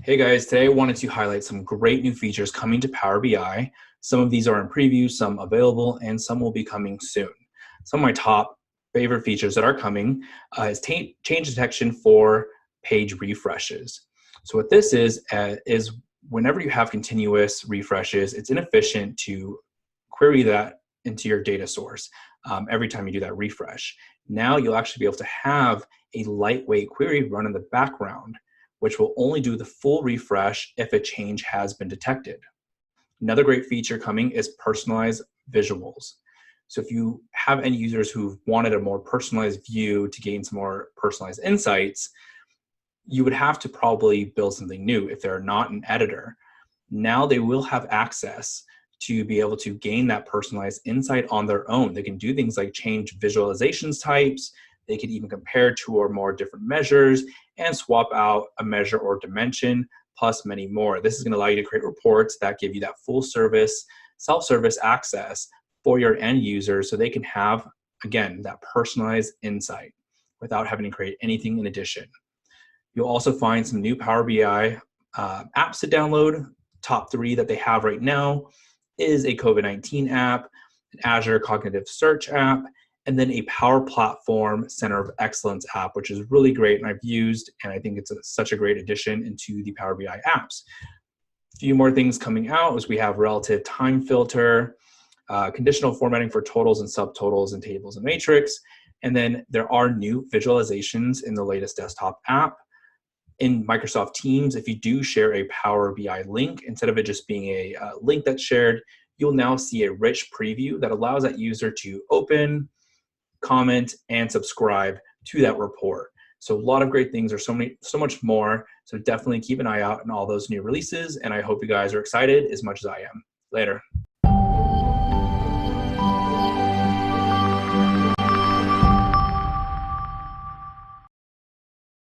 Hey guys, today I wanted to highlight some great new features coming to Power BI. Some of these are in preview, some available, and some will be coming soon. Some of my top favorite features that are coming is change detection for page refreshes. So what this is whenever you have continuous refreshes, it's inefficient to query that into your data source every time you do that refresh. Now you'll actually be able to have a lightweight query run in the background, which will only do the full refresh if a change has been detected. Another great feature coming is personalized visuals. So if you have end users who've wanted a more personalized view to gain some more personalized insights, you would have to probably build something new if they're not an editor. Now they will have access to be able to gain that personalized insight on their own. They can do things like change visualizations types. They could even compare two or more different measures and swap out a measure or dimension, plus many more. This is going to allow you to create reports that give you that full service, self-service access for your end users so they can have, again, that personalized insight without having to create anything in addition. You'll also find some new Power BI apps to download. Top 3 that they have right now is a COVID-19 app, an Azure Cognitive Search app, and then a Power Platform Center of Excellence app, which is really great and I've used, and I think it's such a great addition into the Power BI apps. A few more things coming out is we have relative time filter, conditional formatting for totals and subtotals and tables and matrix, and then there are new visualizations in the latest desktop app. In Microsoft Teams, if you do share a Power BI link, instead of it just being a link that's shared, you'll now see a rich preview that allows that user to open, comment, and subscribe to that report. So a lot of great things. There's so much more. So definitely keep an eye out on all those new releases. And I hope you guys are excited as much as I am. Later.